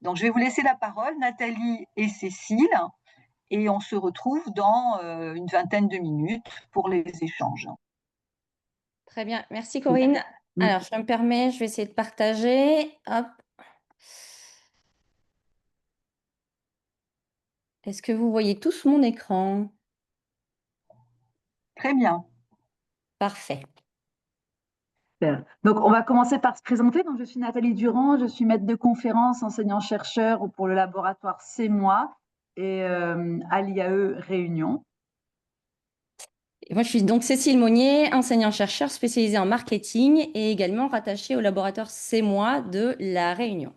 Donc, je vais vous laisser la parole, Nathalie et Cécile, et on se retrouve dans une vingtaine de minutes pour les échanges. Très bien, merci Corinne. Alors, je me permets, je vais essayer de partager. Hop. Est-ce que vous voyez tous mon écran? Très bien. Parfait. Super. Donc, on va commencer par se présenter. Donc, je suis Nathalie Durand, je suis maître de conférence, enseignant-chercheur pour le laboratoire C'est moi et à l'IAE Réunion. Et moi, je suis donc Cécile Monnier, enseignant-chercheur spécialisée en marketing et également rattachée au laboratoire C'est moi de La Réunion.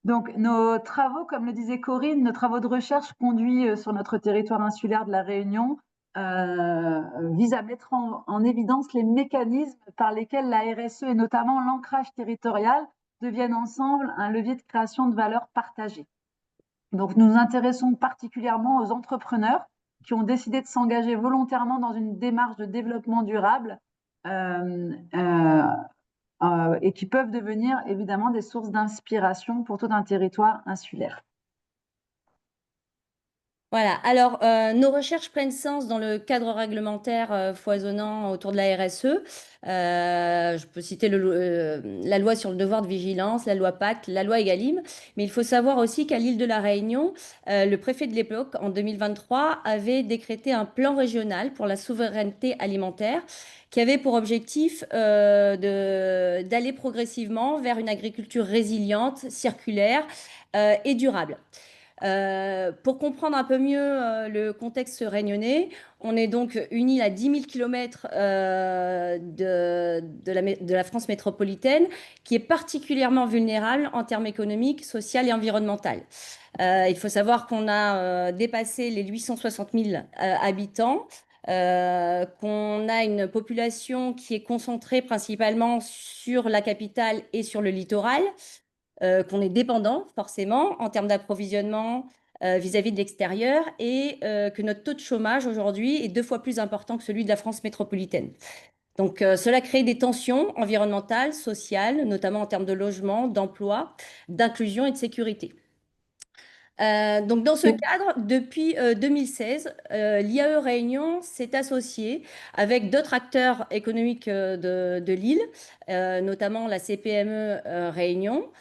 Donc, nos travaux, comme le disait Corinne, nos travaux de recherche conduits sur notre territoire insulaire de La Réunion visent à mettre en évidence les mécanismes par lesquels la RSE et notamment l'ancrage territorial deviennent ensemble un levier de création de valeur partagée. Donc, nous nous intéressons particulièrement aux entrepreneurs qui ont décidé de s'engager volontairement dans une démarche de développement durable et qui peuvent devenir évidemment des sources d'inspiration pour tout un territoire insulaire. Voilà, alors nos recherches prennent sens dans le cadre réglementaire foisonnant autour de la RSE. Je peux citer la loi sur le devoir de vigilance, la loi Pacte, la loi Egalim, mais il faut savoir aussi qu'à l'île de la Réunion, le préfet de l'époque, en 2023, avait décrété un plan régional pour la souveraineté alimentaire qui avait pour objectif d'aller progressivement vers une agriculture résiliente, circulaire et durable. Pour comprendre un peu mieux le contexte réunionnais, on est donc une île à 10 000 km de la France métropolitaine qui est particulièrement vulnérable en termes économiques, sociaux et environnementaux. Il faut savoir qu'on a dépassé les 860 000 habitants, qu'on a une population qui est concentrée principalement sur la capitale et sur le littoral, qu'on est dépendant forcément en termes d'approvisionnement vis-à-vis de l'extérieur et que notre taux de chômage aujourd'hui est 2 fois plus important que celui de la France métropolitaine. Donc cela crée des tensions environnementales, sociales, notamment en termes de logement, d'emploi, d'inclusion et de sécurité. Donc dans ce cadre, depuis 2016, l'IAE Réunion s'est associée avec d'autres acteurs économiques de l'île, notamment la CPME Réunion,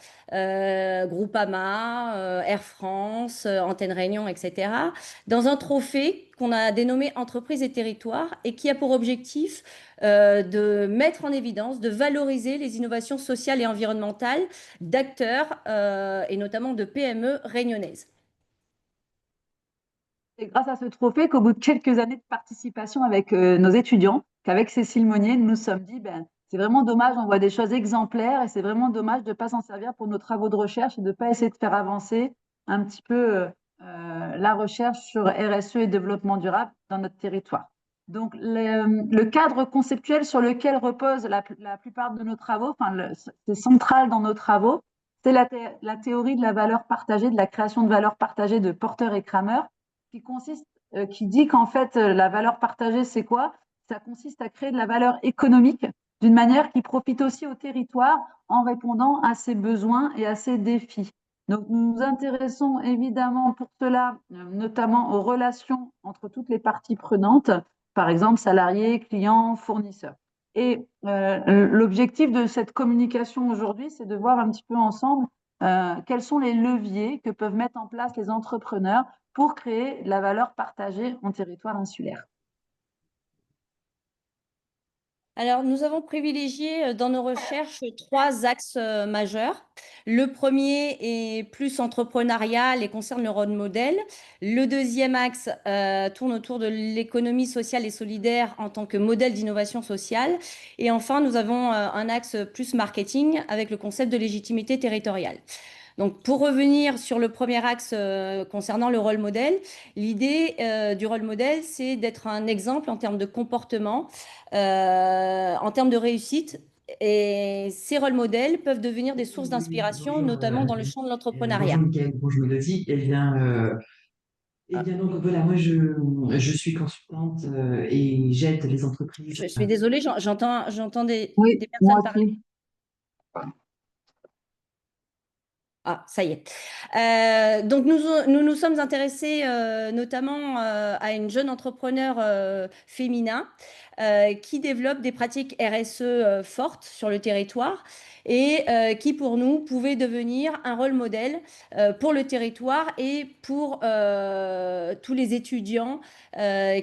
Groupama, Air France, Antenne Réunion, etc., dans un trophée qu'on a dénommé Entreprises et Territoires et qui a pour objectif de mettre en évidence, de valoriser les innovations sociales et environnementales d'acteurs et notamment de PME réunionnaises. C'est grâce à ce trophée qu'au bout de quelques années de participation avec nos étudiants, qu'avec Cécile Monnier, nous nous sommes dit, c'est vraiment dommage, on voit des choses exemplaires et c'est vraiment dommage de ne pas s'en servir pour nos travaux de recherche et de ne pas essayer de faire avancer un petit peu la recherche sur RSE et développement durable dans notre territoire. Donc, le cadre conceptuel sur lequel repose la plupart de nos travaux, c'est central dans nos travaux, c'est la théorie de la valeur partagée, de la création de valeur partagée de Porter et Kramer, qui dit qu'en fait, la valeur partagée, c'est quoi? Ça consiste à créer de la valeur économique d'une manière qui profite aussi au territoire en répondant à ses besoins et à ses défis. Donc, nous nous intéressons évidemment pour cela, notamment aux relations entre toutes les parties prenantes, par exemple salariés, clients, fournisseurs. Et l'objectif de cette communication aujourd'hui, c'est de voir un petit peu ensemble quels sont les leviers que peuvent mettre en place les entrepreneurs pour créer de la valeur partagée en territoire insulaire. Alors, nous avons privilégié dans nos recherches 3 axes majeurs. Le premier est plus entrepreneurial et concerne le rôle modèle. Le deuxième axe tourne autour de l'économie sociale et solidaire en tant que modèle d'innovation sociale. Et enfin, nous avons un axe plus marketing avec le concept de légitimité territoriale. Donc, pour revenir sur le premier axe concernant le rôle modèle, l'idée du rôle modèle, c'est d'être un exemple en termes de comportement, en termes de réussite. Et ces rôles modèles peuvent devenir des sources d'inspiration, notamment dans le champ de l'entrepreneuriat. Bonjour Mickaël, bonjour Elodie. Donc voilà, moi je suis consultante et j'aide les entreprises. Je suis désolée, j'entends Oui, des moi personnes parler. aussi. Ah, ça y est. Donc, nous sommes intéressés notamment à une jeune entrepreneur féminin qui développe des pratiques RSE fortes sur le territoire et qui, pour nous, pouvait devenir un rôle modèle pour le territoire et pour tous les étudiants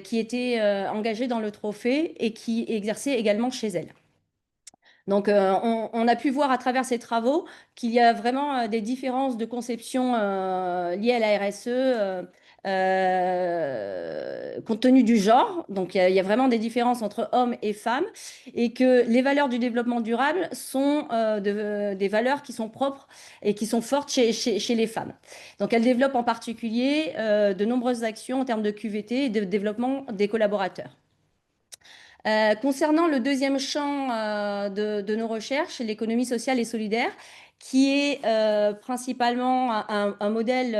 qui étaient engagés dans le trophée et qui exerçaient également chez elle. Donc, on a pu voir à travers ces travaux qu'il y a vraiment des différences de conception liées à la RSE compte tenu du genre. Donc, il y a vraiment des différences entre hommes et femmes et que les valeurs du développement durable sont des valeurs qui sont propres et qui sont fortes chez les femmes. Donc, elle développe en particulier de nombreuses actions en termes de QVT et de développement des collaborateurs. Concernant le deuxième champ de nos recherches, l'économie sociale et solidaire, qui est principalement un modèle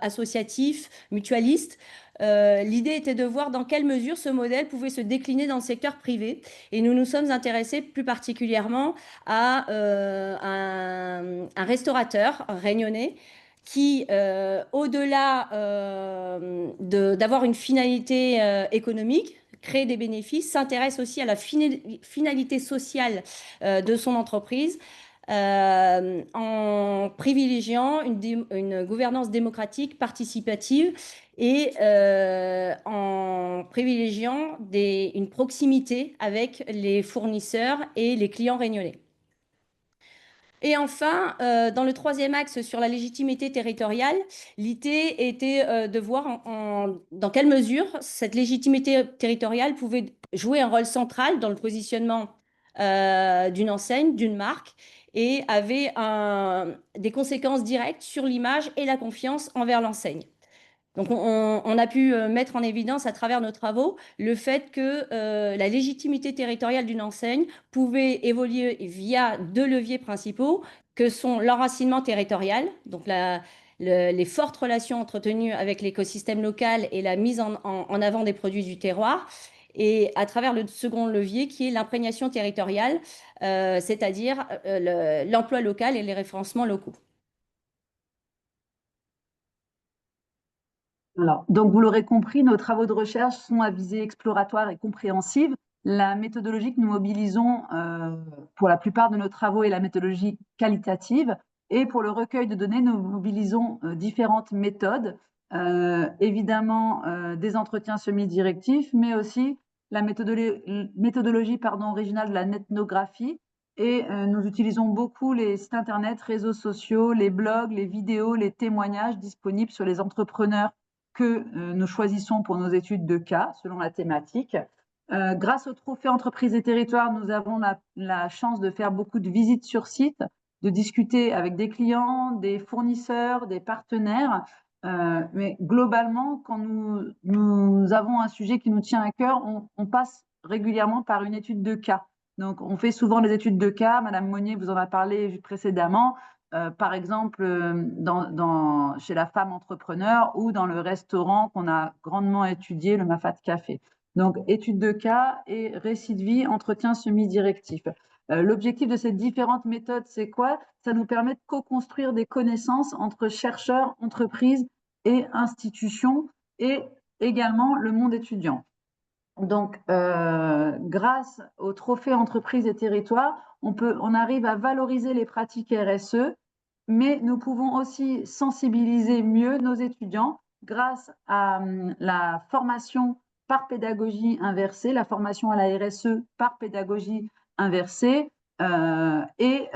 associatif, mutualiste. L'idée était de voir dans quelle mesure ce modèle pouvait se décliner dans le secteur privé. Et nous nous sommes intéressés plus particulièrement à un restaurateur réunionnais qui, au-delà d'avoir une finalité économique, créer des bénéfices, s'intéresse aussi à la finalité sociale de son entreprise en privilégiant une gouvernance démocratique participative et en privilégiant une proximité avec les fournisseurs et les clients réunionnais. Et enfin, dans le troisième axe sur la légitimité territoriale, l'idée était de voir dans quelle mesure cette légitimité territoriale pouvait jouer un rôle central dans le positionnement d'une enseigne, d'une marque, et avait des conséquences directes sur l'image et la confiance envers l'enseigne. Donc, on a pu mettre en évidence à travers nos travaux le fait que la légitimité territoriale d'une enseigne pouvait évoluer via deux leviers principaux, que sont l'enracinement territorial, donc les fortes relations entretenues avec l'écosystème local et la mise en avant des produits du terroir, et à travers le second levier qui est l'imprégnation territoriale, c'est-à-dire l'emploi local et les référencements locaux. Alors, donc, vous l'aurez compris, nos travaux de recherche sont à visée exploratoire et compréhensive. La méthodologie que nous mobilisons pour la plupart de nos travaux est la méthodologie qualitative. Et pour le recueil de données, nous mobilisons différentes méthodes. Évidemment, des entretiens semi-directifs, mais aussi la méthodologie originale de la netnographie. Et nous utilisons beaucoup les sites internet, réseaux sociaux, les blogs, les vidéos, les témoignages disponibles sur les entrepreneurs que nous choisissons pour nos études de cas, selon la thématique. Grâce au Trophée Entreprises et Territoires, nous avons la chance de faire beaucoup de visites sur site, de discuter avec des clients, des fournisseurs, des partenaires. Mais globalement, quand nous avons un sujet qui nous tient à cœur, on passe régulièrement par une étude de cas. Donc, on fait souvent des études de cas. Madame Monnier vous en a parlé précédemment. Par exemple, chez la femme entrepreneur ou dans le restaurant qu'on a grandement étudié, le Mafat Café. Donc, étude de cas et récit de vie, entretien semi-directif. L'objectif de ces différentes méthodes, c'est quoi? Ça nous permet de co-construire des connaissances entre chercheurs, entreprises et institutions et également le monde étudiant. Donc, grâce au Trophée Entreprises et Territoires, on arrive à valoriser les pratiques RSE, mais nous pouvons aussi sensibiliser mieux nos étudiants grâce à la formation par pédagogie inversée, la formation à la RSE par pédagogie inversée, et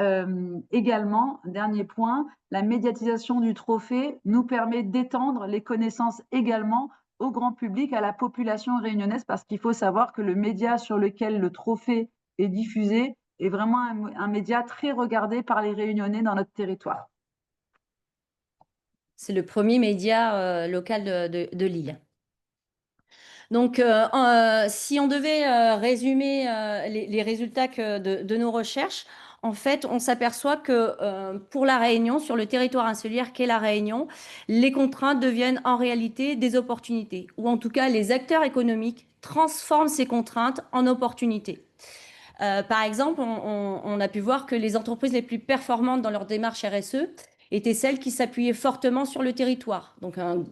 également, dernier point, la médiatisation du trophée nous permet d'étendre les connaissances également au grand public, à la population réunionnaise, parce qu'il faut savoir que le média sur lequel le trophée est diffusé est vraiment un média très regardé par les Réunionnais dans notre territoire. C'est le premier média local de l'île. Donc, si on devait résumer les résultats de nos recherches, en fait, on s'aperçoit que pour la Réunion, sur le territoire insulaire qu'est la Réunion, les contraintes deviennent en réalité des opportunités, ou en tout cas, les acteurs économiques transforment ces contraintes en opportunités. Par exemple, on a pu voir que les entreprises les plus performantes dans leur démarche RSE étaient celles qui s'appuyaient fortement sur le territoire. Donc un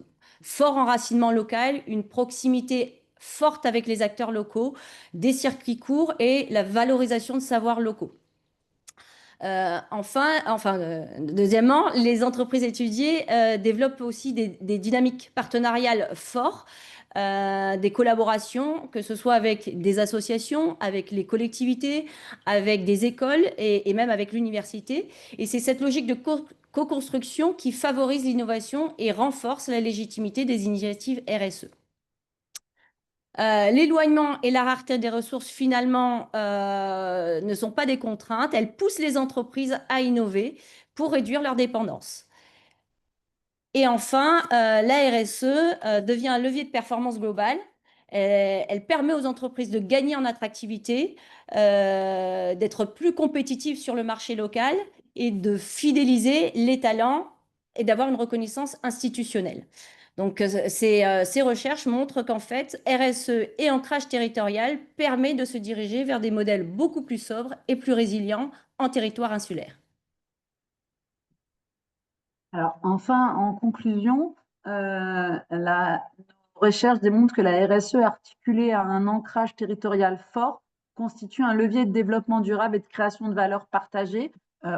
fort enracinement local, une proximité forte avec les acteurs locaux, des circuits courts et la valorisation de savoirs locaux. Deuxièmement, les entreprises étudiées développent aussi des dynamiques partenariales fortes, des collaborations, que ce soit avec des associations, avec les collectivités, avec des écoles et même avec l'université. Et c'est cette logique de co-construction qui favorise l'innovation et renforce la légitimité des initiatives RSE. L'éloignement et la rareté des ressources, finalement, ne sont pas des contraintes. Elles poussent les entreprises à innover pour réduire leur dépendance. Et enfin, la RSE devient un levier de performance globale. Elle permet aux entreprises de gagner en attractivité, d'être plus compétitives sur le marché local et de fidéliser les talents et d'avoir une reconnaissance institutionnelle. Donc, ces recherches montrent qu'en fait, RSE et ancrage territorial permet de se diriger vers des modèles beaucoup plus sobres et plus résilients en territoire insulaire. Alors, enfin, en conclusion, la recherche démontre que la RSE articulée à un ancrage territorial fort constitue un levier de développement durable et de création de valeur partagée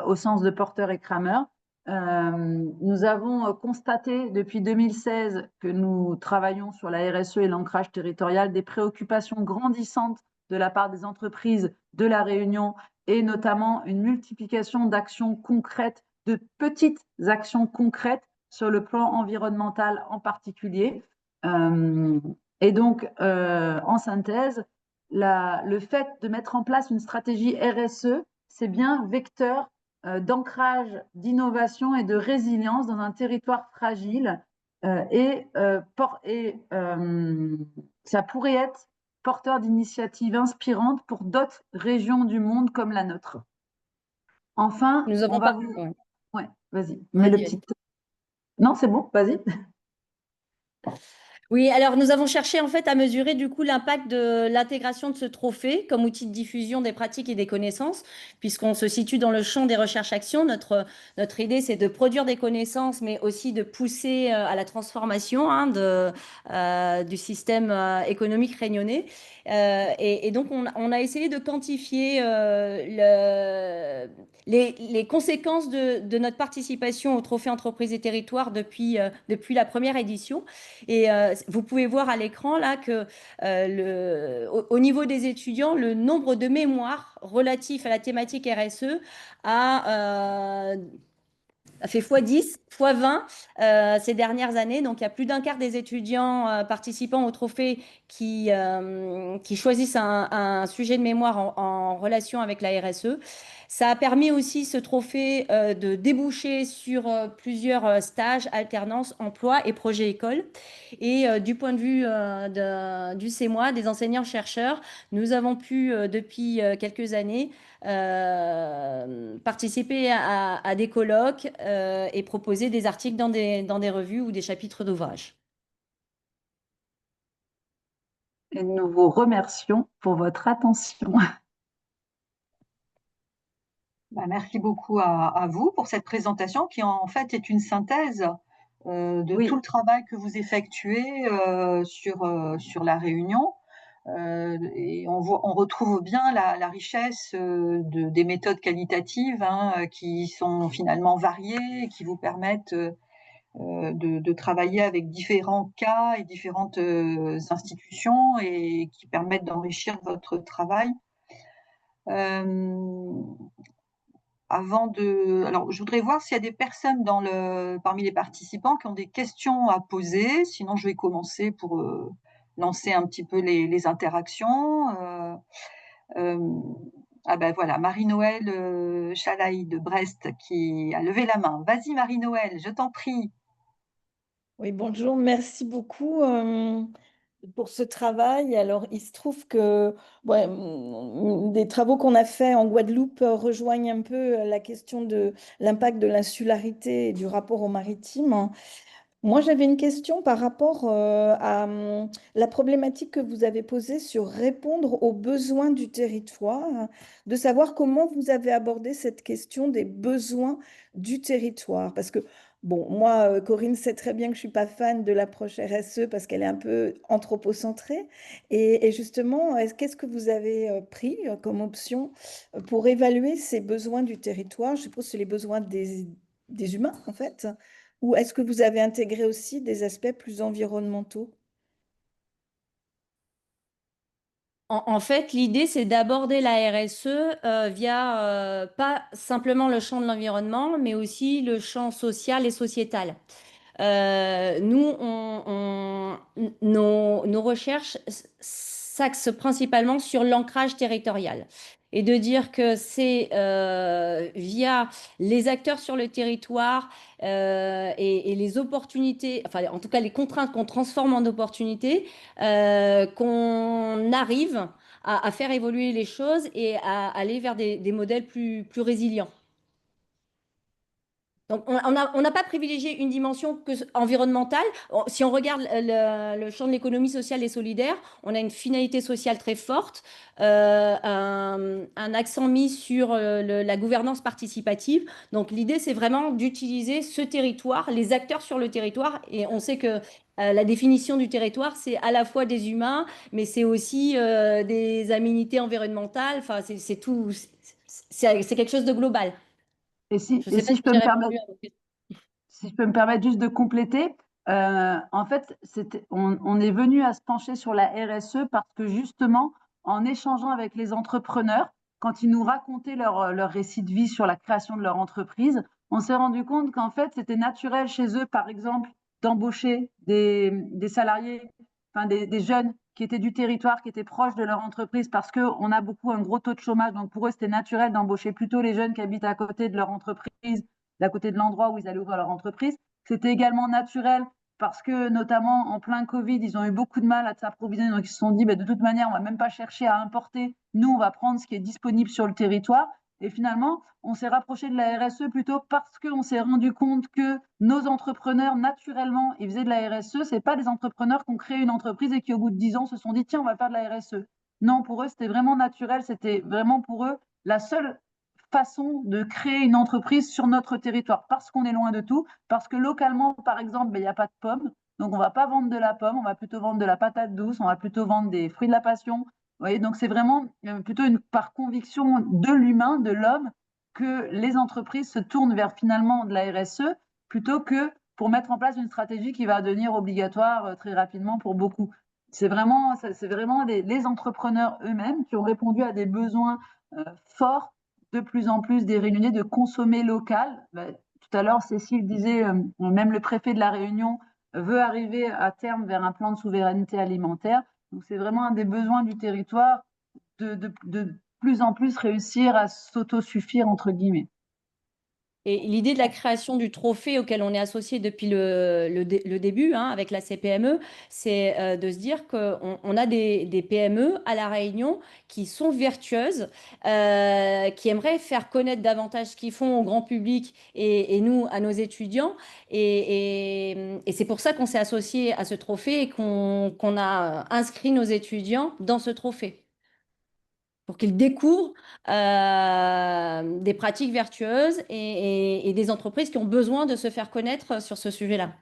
au sens de Porter et Kramer. Nous avons constaté depuis 2016 que nous travaillons sur la RSE et l'ancrage territorial des préoccupations grandissantes de la part des entreprises de La Réunion et notamment une multiplication d'actions concrètes, de petites actions concrètes sur le plan environnemental en particulier. Et donc, en synthèse, le fait de mettre en place une stratégie RSE, c'est bien vecteur d'ancrage, d'innovation et de résilience dans un territoire fragile. Ça pourrait être porteur d'initiatives inspirantes pour d'autres régions du monde comme la nôtre. Enfin, Nous avons on va pas... vous... ouais. Ouais, vas-y. Mets le petit... Non, c'est bon, vas-y. Oui, alors nous avons cherché en fait à mesurer du coup l'impact de l'intégration de ce trophée comme outil de diffusion des pratiques et des connaissances, puisqu'on se situe dans le champ des recherches-actions. Notre idée, c'est de produire des connaissances, mais aussi de pousser à la transformation du système économique réunionnais. Et donc, on a essayé de quantifier les conséquences de notre participation au Trophée Entreprises et Territoires depuis la première édition. Et vous pouvez voir à l'écran là que au niveau des étudiants, le nombre de mémoires relatifs à la thématique RSE a fait x10, x20 ces dernières années. Donc, il y a plus d'un quart des étudiants participant au trophée qui choisissent un sujet de mémoire en relation avec la RSE. Ça a permis aussi ce trophée de déboucher sur plusieurs stages, alternances, emplois et projets écoles. Et du point de vue du CEMOA, des enseignants-chercheurs, nous avons pu, depuis quelques années, participer à des colloques et proposer des articles dans des revues ou des chapitres d'ouvrages. Et nous vous remercions pour votre attention. Merci beaucoup à vous pour cette présentation qui en fait est une synthèse de Oui. tout le travail que vous effectuez sur la Réunion. Et on retrouve bien la richesse des méthodes qualitatives qui sont finalement variées et qui vous permettent de travailler avec différents cas et différentes institutions et qui permettent d'enrichir votre travail. Alors, je voudrais voir s'il y a des personnes parmi les participants qui ont des questions à poser. Sinon, je vais commencer pour lancer un petit peu les interactions. Ah ben voilà, Marie-Noël Chalaï de Brest qui a levé la main. Vas-y Marie-Noël, je t'en prie. Oui, bonjour, merci beaucoup pour ce travail. Alors, il se trouve que des travaux qu'on a faits en Guadeloupe rejoignent un peu la question de l'impact de l'insularité et du rapport au maritime. Moi, j'avais une question par rapport à la problématique que vous avez posée sur répondre aux besoins du territoire, hein, de savoir comment vous avez abordé cette question des besoins du territoire. Parce que, bon, moi, Corinne sait très bien que je ne suis pas fan de l'approche RSE parce qu'elle est un peu anthropocentrée. Et justement, qu'est-ce que vous avez pris comme option pour évaluer ces besoins du territoire? Je suppose que c'est les besoins des humains, en fait. Ou est-ce que vous avez intégré aussi des aspects plus environnementaux? En fait, l'idée, c'est d'aborder la RSE via pas simplement le champ de l'environnement, mais aussi le champ social et sociétal. Nous, nos recherches s'axent principalement sur l'ancrage territorial et de dire que c'est via les acteurs sur le territoire et les opportunités, enfin en tout cas les contraintes qu'on transforme en opportunités, qu'on arrive à faire évoluer les choses et à aller vers des modèles plus résilients. Donc, on n'a pas privilégié une dimension environnementale. Si on regarde le champ de l'économie sociale et solidaire, on a une finalité sociale très forte, un accent mis sur la gouvernance participative. Donc, l'idée, c'est vraiment d'utiliser ce territoire, les acteurs sur le territoire. Et on sait que la définition du territoire, c'est à la fois des humains, mais c'est aussi des aménités environnementales. Enfin, c'est tout. C'est quelque chose de global. Et si, Je ne et sais pas si si je peux j'ai me répondu permettre, à votre question. si je peux me permettre juste de compléter, en fait, on est venu à se pencher sur la RSE parce que justement, en échangeant avec les entrepreneurs, quand ils nous racontaient leur récit de vie sur la création de leur entreprise, on s'est rendu compte qu'en fait, c'était naturel chez eux, par exemple, d'embaucher des salariés, enfin des jeunes qui étaient du territoire, qui étaient proches de leur entreprise, parce qu'on a beaucoup un gros taux de chômage. Donc pour eux, c'était naturel d'embaucher plutôt les jeunes qui habitent à côté de leur entreprise, d'à côté de l'endroit où ils allaient ouvrir leur entreprise. C'était également naturel parce que, notamment en plein Covid, ils ont eu beaucoup de mal à s'approvisionner. Donc, ils se sont dit, bah, de toute manière, on ne va même pas chercher à importer. Nous, on va prendre ce qui est disponible sur le territoire. Et finalement, on s'est rapproché de la RSE plutôt parce qu'on s'est rendu compte que nos entrepreneurs, naturellement, ils faisaient de la RSE. Ce n'est pas des entrepreneurs qui ont créé une entreprise et qui, au bout de 10 ans, se sont dit, tiens, on va faire de la RSE. Non, pour eux, c'était vraiment naturel. C'était vraiment pour eux la seule façon de créer une entreprise sur notre territoire parce qu'on est loin de tout, parce que localement, par exemple, il n'y a pas de pommes. Donc, on ne va pas vendre de la pomme, on va plutôt vendre de la patate douce, on va plutôt vendre des fruits de la passion. Vous voyez, donc c'est vraiment plutôt par conviction de l'humain, de l'homme, que les entreprises se tournent vers finalement de la RSE plutôt que pour mettre en place une stratégie qui va devenir obligatoire très rapidement pour beaucoup. C'est vraiment les entrepreneurs eux-mêmes qui ont répondu à des besoins forts de plus en plus des Réunionnais de consommer local. Tout à l'heure, Cécile disait, même le préfet de la Réunion veut arriver à terme vers un plan de souveraineté alimentaire. Donc c'est vraiment un des besoins du territoire de plus en plus réussir à s'autosuffire, entre guillemets. Et l'idée de la création du trophée auquel on est associé depuis le début, hein, avec la CPME, c'est de se dire qu'on a des PME à La Réunion qui sont vertueuses, qui aimeraient faire connaître davantage ce qu'ils font au grand public et nous, à nos étudiants. Et c'est pour ça qu'on s'est associé à ce trophée et qu'on a inscrit nos étudiants dans ce trophée pour qu'ils découvrent des pratiques vertueuses et des entreprises qui ont besoin de se faire connaître sur ce sujet-là.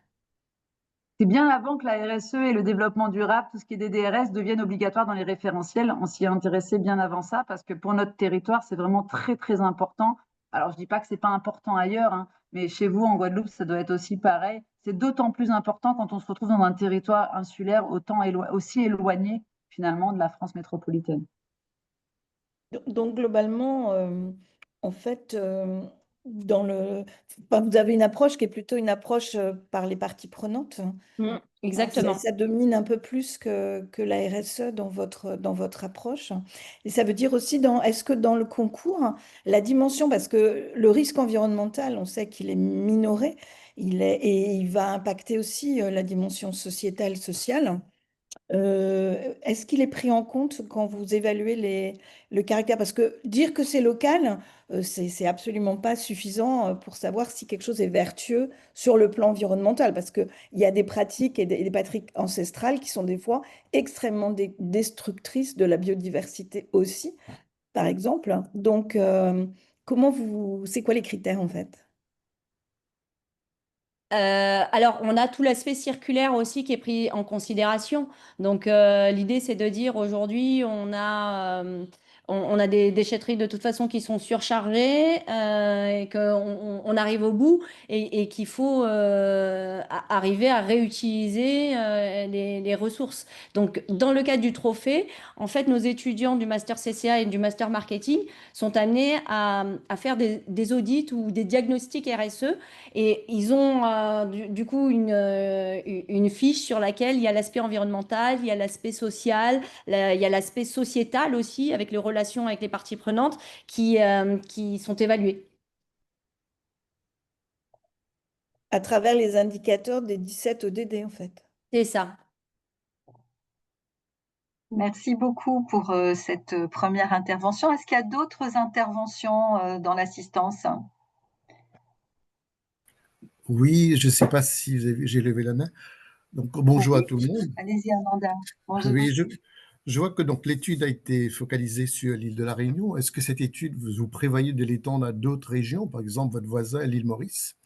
C'est bien avant que la RSE et le développement durable, tout ce qui est des DRS, deviennent obligatoires dans les référentiels. On s'y est intéressé bien avant ça parce que pour notre territoire, c'est vraiment très, très important. Alors, je ne dis pas que ce n'est pas important ailleurs, hein, mais chez vous, en Guadeloupe, ça doit être aussi pareil. C'est d'autant plus important quand on se retrouve dans un territoire insulaire aussi éloigné finalement de la France métropolitaine. Donc, globalement, en fait, enfin, vous avez une approche qui est plutôt une approche par les parties prenantes. Hein, Exactement. ça domine un peu plus que la RSE dans votre approche. Et ça veut dire aussi, est-ce que dans le concours, la dimension, parce que le risque environnemental, on sait qu'il est minoré, et il va impacter aussi la dimension sociétale, sociale. Est-ce qu'il est pris en compte quand vous évaluez le caractère? Parce que dire que c'est local, c'est absolument pas suffisant pour savoir si quelque chose est vertueux sur le plan environnemental. Parce qu'il y a des pratiques et des pratiques ancestrales qui sont des fois extrêmement destructrices de la biodiversité aussi, par exemple. Donc, c'est quoi les critères en fait? Alors, on a tout l'aspect circulaire aussi qui est pris en considération. Donc, l'idée, c'est de dire aujourd'hui, on a des déchetteries de toute façon qui sont surchargées et qu'on on arrive au bout et qu'il faut arriver à réutiliser les ressources. Donc, dans le cadre du trophée, en fait, nos étudiants du master CCA et du master marketing sont amenés à faire des audits ou des diagnostics RSE et ils ont du coup une fiche sur laquelle il y a l'aspect environnemental, il y a l'aspect social, il y a l'aspect sociétal aussi, avec les relations avec les parties prenantes qui sont évaluées. À travers les indicateurs des 17 ODD en fait. C'est ça. Merci beaucoup pour cette première intervention. Est-ce qu'il y a d'autres interventions dans l'assistance? Oui, je ne sais pas si j'ai levé la main. Donc, bonjour à Oui, tout le monde. allez-y, Amanda. Bonjour. Oui, je vois que donc l'étude a été focalisée sur l'île de la Réunion. Est-ce que cette étude, vous prévoyez de l'étendre à d'autres régions, par exemple votre voisin, l'île Maurice?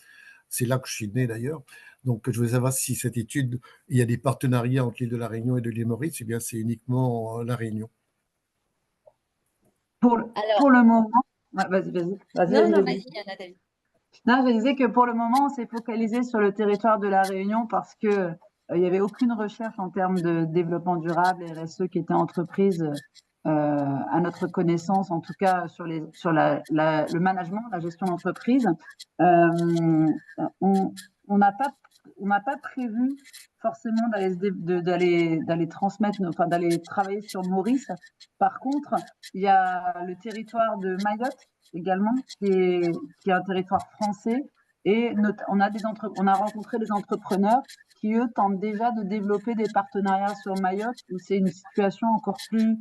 C'est là que je suis né d'ailleurs. Donc, je veux savoir si cette étude, il y a des partenariats entre l'île de la Réunion et de l'île Maurice, ou bien c'est uniquement la Réunion. Pour, Alors, pour le moment, ouais, vas-y, vas-y, Nathalie. Non, je disais que pour le moment, on s'est focalisé sur le territoire de la Réunion parce que il n'y avait aucune recherche en termes de développement durable et RSE qui était entreprise à notre connaissance, en tout cas sur le management, la gestion d'entreprise. Euh, on n'a pas prévu forcément d'aller transmettre, enfin d'aller travailler sur Maurice. Par contre, il y a le territoire de Mayotte également, qui est un territoire français. Et on a rencontré des entrepreneurs qui, eux, tentent déjà de développer des partenariats sur Mayotte, où c'est une situation encore plus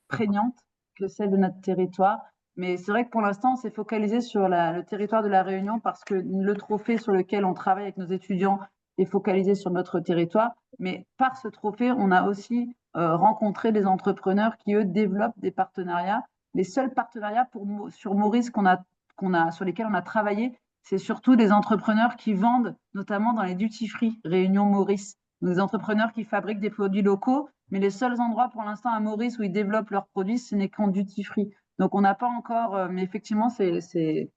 prégnante que celle de notre territoire. Mais c'est vrai que pour l'instant, on s'est focalisé sur le territoire de la Réunion parce que le trophée sur lequel on travaille avec nos étudiants est focalisé sur notre territoire. Mais par ce trophée, on a aussi rencontré des entrepreneurs qui, eux, développent des partenariats. Les seuls partenariats sur Maurice sur lesquels on a travaillé, c'est surtout des entrepreneurs qui vendent, notamment dans les duty-free Réunion Maurice. Des entrepreneurs qui fabriquent des produits locaux, mais les seuls endroits pour l'instant à Maurice où ils développent leurs produits, ce n'est qu'en duty-free. Donc on n'a pas encore, mais effectivement, ce serait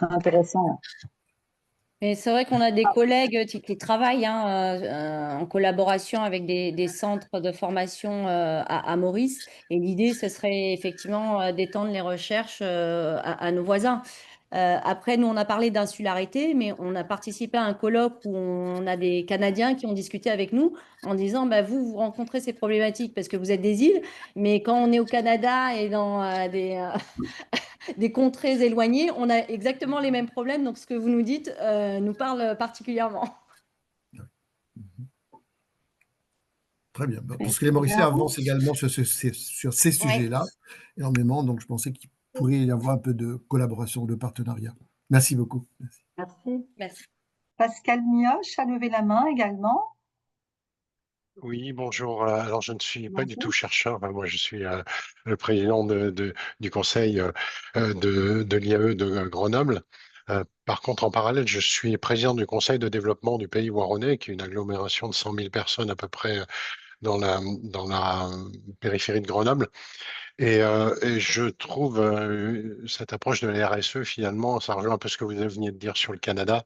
intéressant. Et c'est vrai qu'on a des collègues qui travaillent en collaboration avec des centres de formation à Maurice. Et l'idée, ce serait effectivement d'étendre les recherches à nos voisins. Après, nous, on a parlé d'insularité, mais on a participé à un colloque où on a des Canadiens qui ont discuté avec nous en disant, bah, vous rencontrez ces problématiques parce que vous êtes des îles, mais quand on est au Canada et dans des contrées éloignées, on a exactement les mêmes problèmes. Donc, ce que vous nous dites nous parle particulièrement. Très bien. Parce que les Mauriciens avancent également sur ces sujets-là énormément. Donc, je pensais qu'il pourrait y avoir un peu de collaboration, de partenariat. Merci beaucoup. Merci. Merci. Pascal Mioche a levé la main également. Oui, bonjour. Alors, je ne suis pas du Bonjour. tout chercheur. Moi, je suis le président du conseil de l'IAE de Grenoble. Par contre, en parallèle, je suis président du conseil de développement du pays Waronnais, qui est une agglomération de 100 000 personnes à peu près dans la périphérie de Grenoble. Et je trouve cette approche de la RSE, finalement, ça rejoint un peu ce que vous veniez de dire sur le Canada.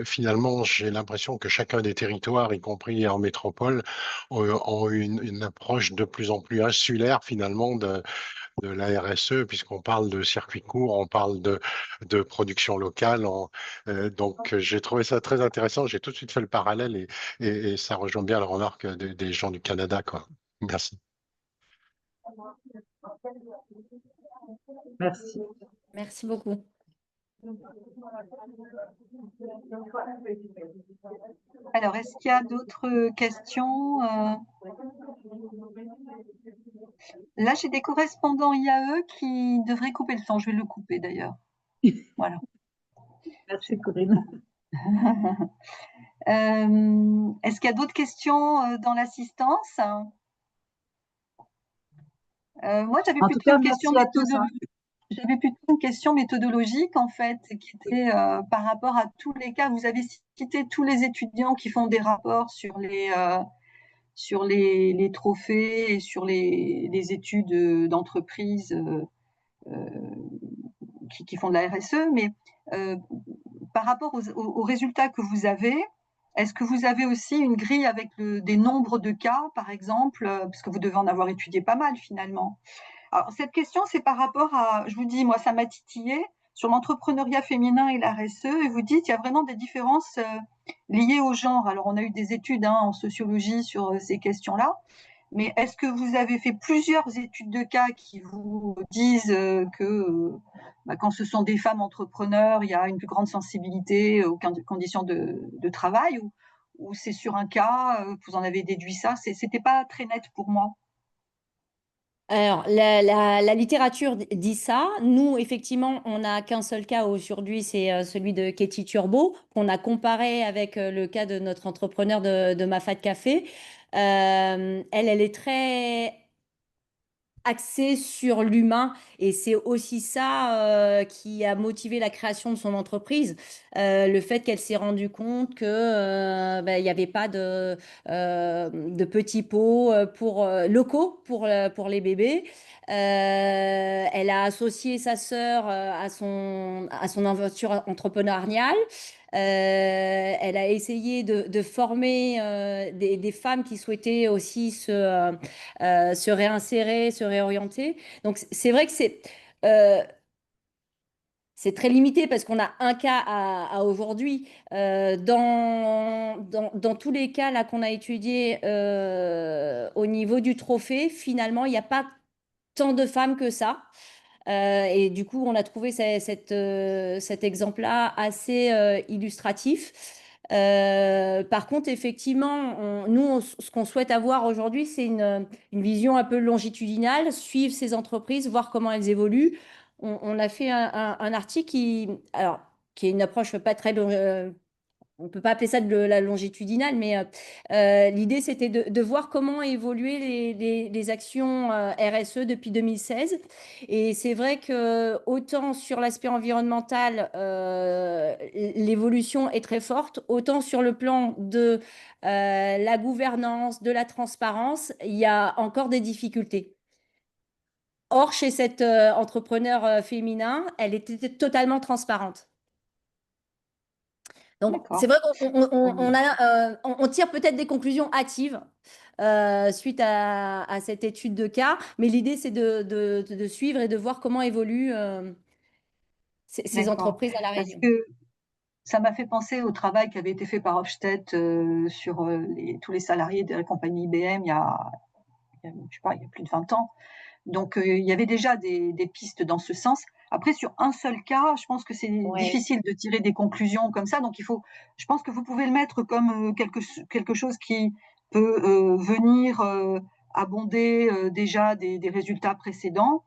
Finalement, j'ai l'impression que chacun des territoires, y compris en métropole, ont une approche de plus en plus insulaire finalement de la RSE, puisqu'on parle de circuits courts, on parle de production locale. Donc, j'ai trouvé ça très intéressant. J'ai tout de suite fait le parallèle et ça rejoint bien la remarque des gens du Canada, quoi. Merci. Merci. Merci beaucoup. Alors, est-ce qu'il y a d'autres questions? Là, j'ai des correspondants IAE qui devraient couper le son. Je vais le couper d'ailleurs. Voilà. Merci Corinne. Est-ce qu'il y a d'autres questions dans l'assistance? Moi, j'avais En tout plutôt cas, une question merci à tous, hein. méthodologique. J'avais plutôt une question méthodologique, en fait, qui était par rapport à tous les cas. Vous avez cité tous les étudiants qui font des rapports sur les trophées et sur les études d'entreprise qui font de la RSE, mais par rapport aux résultats que vous avez, est-ce que vous avez aussi une grille avec des nombres de cas, par exemple, parce que vous devez en avoir étudié pas mal finalement? Alors, cette question, c'est par rapport à, je vous dis, moi, ça m'a titillé, sur l'entrepreneuriat féminin et la RSE, et vous dites, il y a vraiment des différences liées au genre. Alors, on a eu des études en sociologie sur ces questions-là, mais est-ce que vous avez fait plusieurs études de cas qui vous disent que quand ce sont des femmes entrepreneurs, il y a une plus grande sensibilité aux conditions de travail, ou c'est sur un cas, vous en avez déduit ça? C'était pas très net pour moi. Alors, la littérature dit ça. Nous, effectivement, on n'a qu'un seul cas aujourd'hui, c'est celui de Katie Turbo, qu'on a comparé avec le cas de notre entrepreneur de Mafat Café. Elle est très axée sur l'humain et c'est aussi ça qui a motivé la création de son entreprise. Le fait qu'elle s'est rendue compte que il n'y avait pas de petits pots locaux pour les bébés. Elle a associé sa sœur à son aventure entrepreneuriale. Elle a essayé de former des femmes qui souhaitaient aussi se réinsérer, se réorienter. Donc c'est vrai que c'est très limité parce qu'on a un cas à aujourd'hui. Dans tous les cas là qu'on a étudiés au niveau du trophée, finalement, il n'y a pas tant de femmes que ça. Et du coup, on a trouvé cet exemple-là assez illustratif. Par contre, effectivement, ce qu'on souhaite avoir aujourd'hui, c'est une vision un peu longitudinale, suivre ces entreprises, voir comment elles évoluent. On a fait un article qui est une approche pas très on ne peut pas appeler ça de la longitudinale, mais l'idée, c'était de voir comment évoluer les actions RSE depuis 2016. Et c'est vrai que autant sur l'aspect environnemental, l'évolution est très forte, autant sur le plan de la gouvernance, de la transparence, il y a encore des difficultés. Or, chez cet entrepreneur féminin, elle était totalement transparente. Donc, c'est vrai qu'on tire peut-être des conclusions hâtives suite à cette étude de cas, mais l'idée, c'est de suivre et de voir comment évoluent ces entreprises à La Réunion. Parce que ça m'a fait penser au travail qui avait été fait par Hofstede sur tous les salariés de la compagnie IBM je sais pas, il y a plus de 20 ans. Donc, il y avait déjà des pistes dans ce sens. Après, sur un seul cas, je pense que c'est difficile de tirer des conclusions comme ça. Donc, je pense que vous pouvez le mettre comme quelque chose qui peut venir abonder déjà des résultats précédents,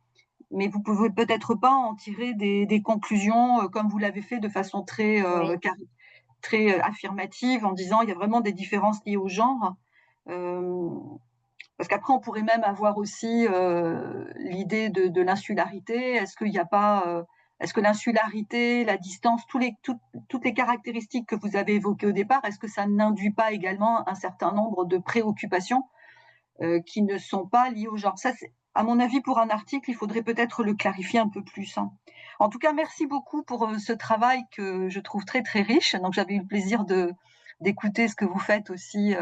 mais vous pouvez peut-être pas en tirer des conclusions comme vous l'avez fait de façon très affirmative en disant il y a vraiment des différences liées au genre. Parce qu'après, on pourrait même avoir aussi l'idée de l'insularité. Est-ce qu'il n'y a pas, est-ce que l'insularité, la distance, toutes les caractéristiques que vous avez évoquées au départ, est-ce que ça n'induit pas également un certain nombre de préoccupations qui ne sont pas liées au genre? Ça, à mon avis, pour un article, il faudrait peut-être le clarifier un peu plus. En tout cas, merci beaucoup pour ce travail que je trouve très, très riche. Donc, j'avais eu le plaisir d'écouter ce que vous faites aussi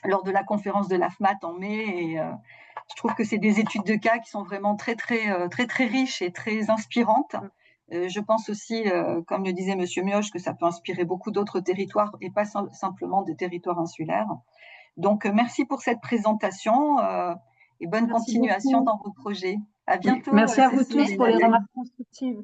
lors de la conférence de l'AFMAT en mai. Et je trouve que c'est des études de cas qui sont vraiment très, très, très, très riches et très inspirantes. Je pense aussi, comme le disait Monsieur Mioche, que ça peut inspirer beaucoup d'autres territoires et pas simplement des territoires insulaires. Donc, merci pour cette présentation et bonne continuation dans vos projets. À bientôt. Merci à vous tous pour les remarques constructives.